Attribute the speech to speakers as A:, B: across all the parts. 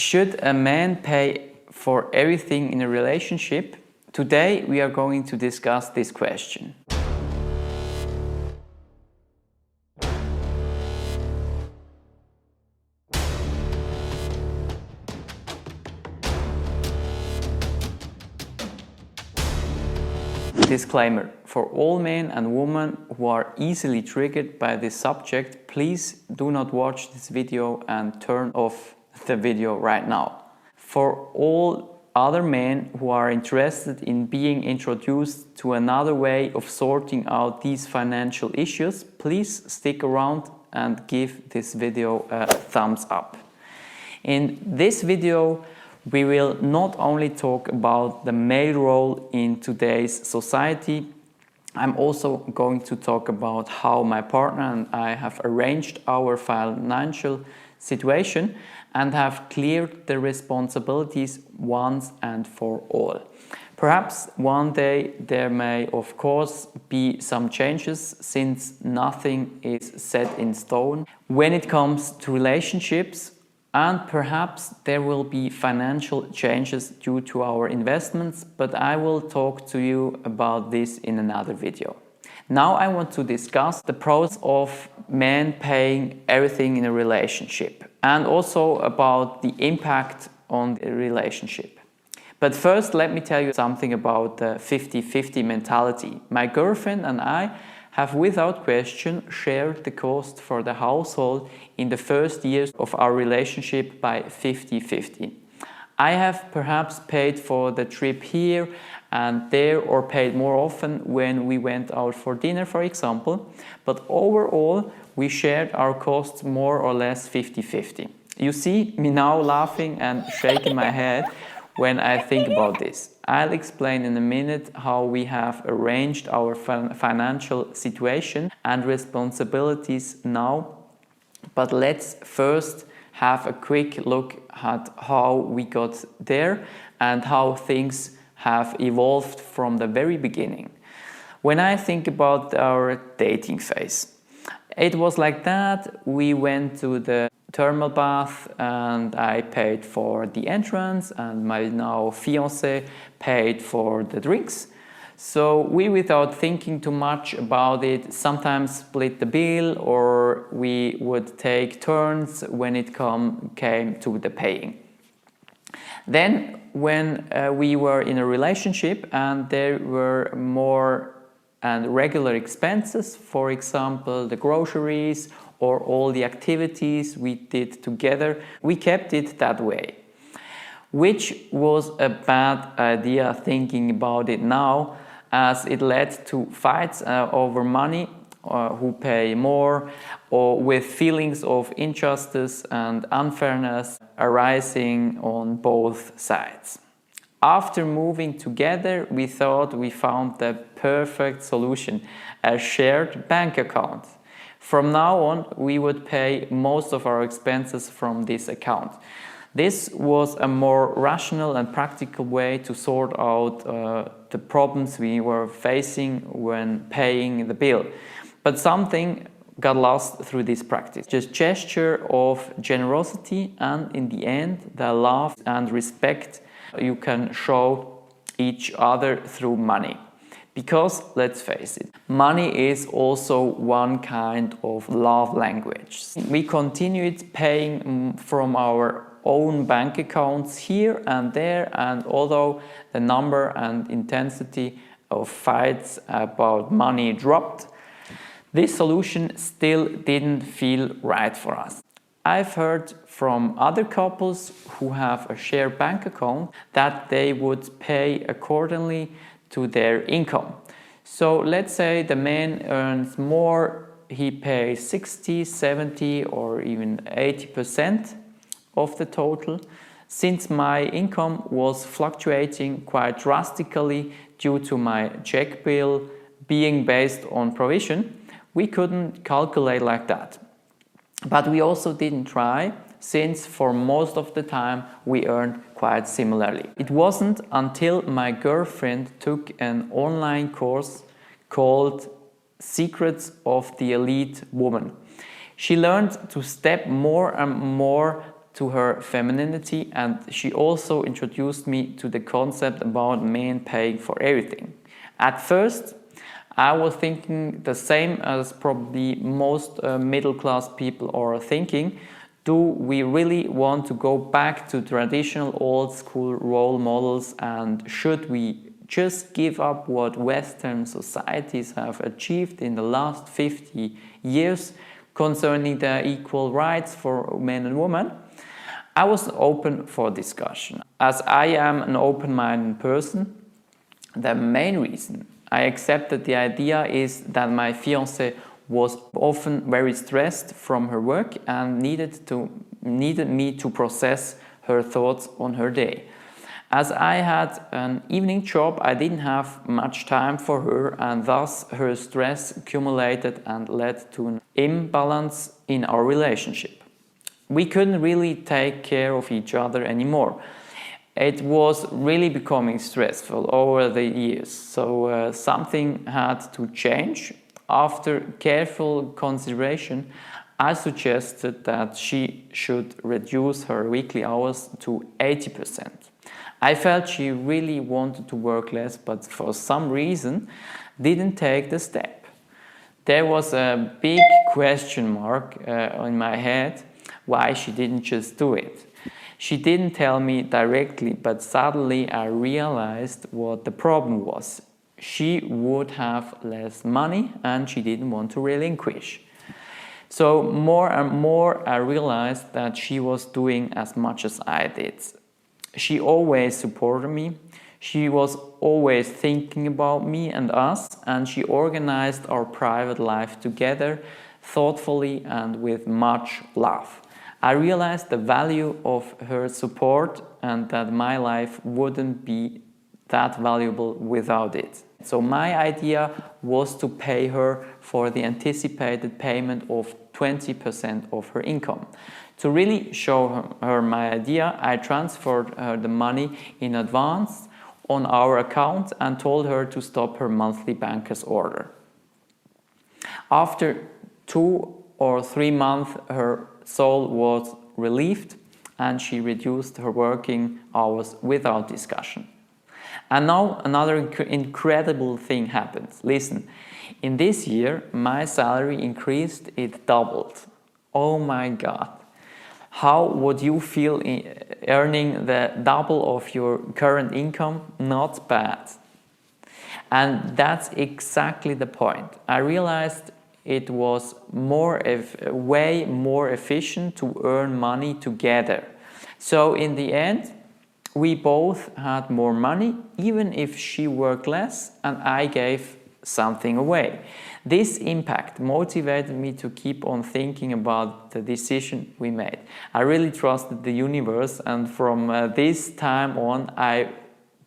A: Should a man pay for everything in a relationship? Today we are going to discuss this question. Disclaimer: for all men and women who are easily triggered by this subject, please do not watch this video and turn off the video right now. For all other men who are interested in being introduced to another way of sorting out these financial issues, please stick around and give this video a thumbs up. In this video, we will not only talk about the male role in today's society, I'm also going to talk about how my partner and I have arranged our financial situation and have cleared the responsibilities once and for all. Perhaps one day there may of course be some changes, since nothing is set in stone when it comes to relationships, and perhaps there will be financial changes due to our investments, but I will talk to you about this in another video. Now I want to discuss the pros of men paying everything in a relationship and also about the impact on the relationship. But first, let me tell you something about the 50-50 mentality. My girlfriend and I have without question shared the cost for the household in the first years of our relationship by 50-50. I have perhaps paid for the trip here and there, or paid more often when we went out for dinner, for example, but overall we shared our costs more or less 50-50. You see me now laughing and shaking my head when I think about this. I'll explain in a minute how we have arranged our financial situation and responsibilities now, but let's first have a quick look at how we got there and how things have evolved from the very beginning. When I think about our dating phase, it was like that. We went to the thermal bath and I paid for the entrance, and my now fiancé paid for the drinks. So we, without thinking too much about it, sometimes split the bill, or we would take turns when it came to the paying. Then when we were in a relationship and there were more and regular expenses, for example the groceries or all the activities we did together, we kept it that way, which was a bad idea thinking about it now, as it led to fights over money, who pay more, or with feelings of injustice and unfairness arising on both sides. After moving together, we thought we found the perfect solution: a shared bank account. From now on, we would pay most of our expenses from this account. This was a more rational and practical way to sort out the problems we were facing when paying the bill. But something got lost through this practice. Just gesture of generosity, and in the end, the love and respect you can show each other through money. Because let's face it, money is also one kind of love language. We continued paying from our own bank accounts here and there, and although the number and intensity of fights about money dropped, this solution still didn't feel right for us. I've heard from other couples who have a shared bank account that they would pay accordingly to their income. So let's say the man earns more, he pays 60, 70 or even 80% of the total. Since my income was fluctuating quite drastically due to my check bill being based on provision, we couldn't calculate like that. But we also didn't try, since for most of the time we earned quite similarly. It wasn't until my girlfriend took an online course called Secrets of the Elite Woman. She learned to step more and more to her femininity, and she also introduced me to the concept about men paying for everything. At first, I was thinking the same as probably most middle-class people are thinking. Do we really want to go back to traditional old-school role models, and should we just give up what Western societies have achieved in the last 50 years concerning the equal rights for men and women? I was open for discussion. As I am an open-minded person, the main reason I accepted the idea is that my fiancée was often very stressed from her work and needed me to process her thoughts on her day. As I had an evening job, I didn't have much time for her, and thus her stress accumulated and led to an imbalance in our relationship. We couldn't really take care of each other anymore. It was really becoming stressful over the years, so something had to change. After careful consideration, I suggested that she should reduce her weekly hours to 80%. I felt she really wanted to work less, but for some reason didn't take the step. There was a big question mark in my head why she didn't just do it. She didn't tell me directly, but suddenly I realized what the problem was. She would have less money and she didn't want to relinquish. So more and more I realized that she was doing as much as I did. She always supported me. She was always thinking about me and us, and she organized our private life together thoughtfully and with much love. I realized the value of her support and that my life wouldn't be that valuable without it. So my idea was to pay her for the anticipated payment of 20% of her income. To really show her my idea, I transferred her the money in advance on our account and told her to stop her monthly banker's order. After 2 or 3 months, her soul was relieved and she reduced her working hours without discussion. And now another incredible thing happens. Listen, in this year, my salary increased, it doubled. Oh my God. How would you feel earning the double of your current income? Not bad. And that's exactly the point. I realized it was way more efficient to earn money together. So in the end, we both had more money, even if she worked less and I gave something away. This impact motivated me to keep on thinking about the decision we made. I really trusted the universe, and from this time on, I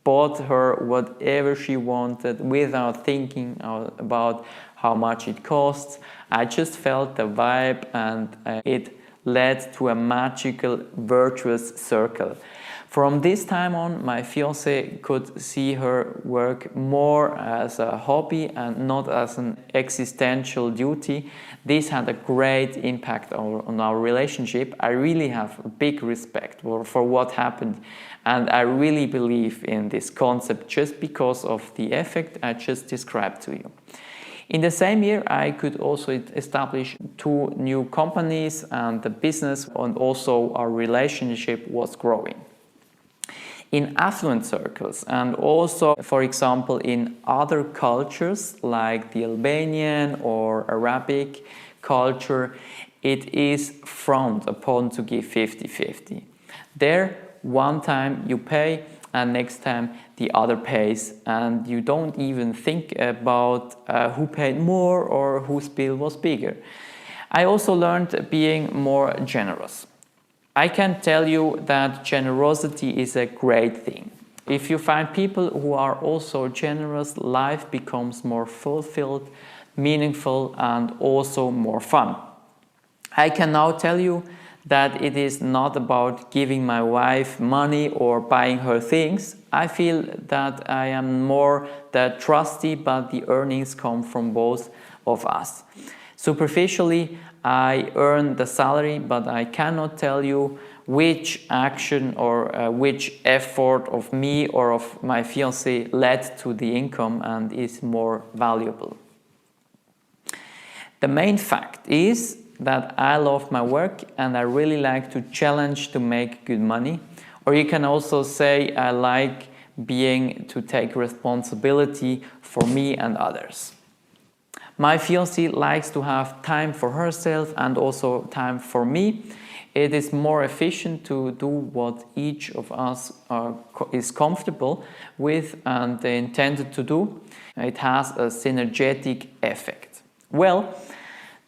A: bought her whatever she wanted without thinking about how much it costs. I just felt the vibe, and it led to a magical, virtuous circle. From this time on, my fiancé could see her work more as a hobby and not as an existential duty. This had a great impact on our relationship. I really have big respect for what happened, and I really believe in this concept just because of the effect I just described to you. In the same year, I could also establish 2 new companies, and the business and also our relationship was growing. In affluent circles, and also, for example, in other cultures like the Albanian or Arabic culture, it is frowned upon to give 50-50. There, one time you pay and next time the other pays, and you don't even think about who paid more or whose bill was bigger. I also learned being more generous. I can tell you that generosity is a great thing. If you find people who are also generous, life becomes more fulfilled, meaningful, and also more fun. I can now tell you that it is not about giving my wife money or buying her things. I feel that I am more the trustee, but the earnings come from both of us. Superficially, I earn the salary, but I cannot tell you which action or which effort of me or of my fiancé led to the income and is more valuable. The main fact is that I love my work and I really like to challenge to make good money. Or you can also say I like to take responsibility for me and others. My fiancée likes to have time for herself and also time for me. It is more efficient to do what each of us is comfortable with and intended to do. It has a synergetic effect. Well,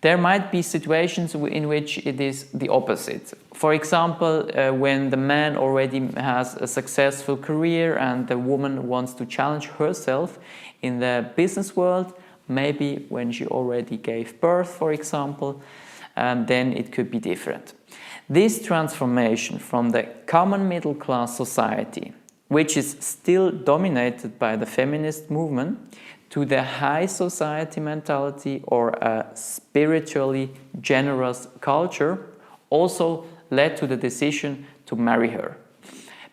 A: there might be situations in which it is the opposite. For example, when the man already has a successful career and the woman wants to challenge herself in the business world, maybe when she already gave birth, for example, then it could be different. This transformation from the common middle class society, which is still dominated by the feminist movement, to the high society mentality or a spiritually generous culture also led to the decision to marry her.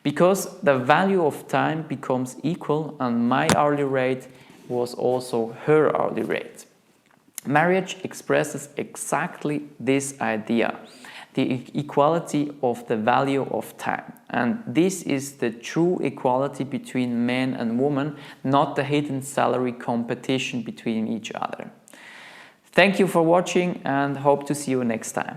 A: Because the value of time becomes equal and my hourly rate was also her hourly rate. Marriage expresses exactly this idea, the equality of the value of time. And this is the true equality between men and women, not the hidden salary competition between each other. Thank you for watching and hope to see you next time.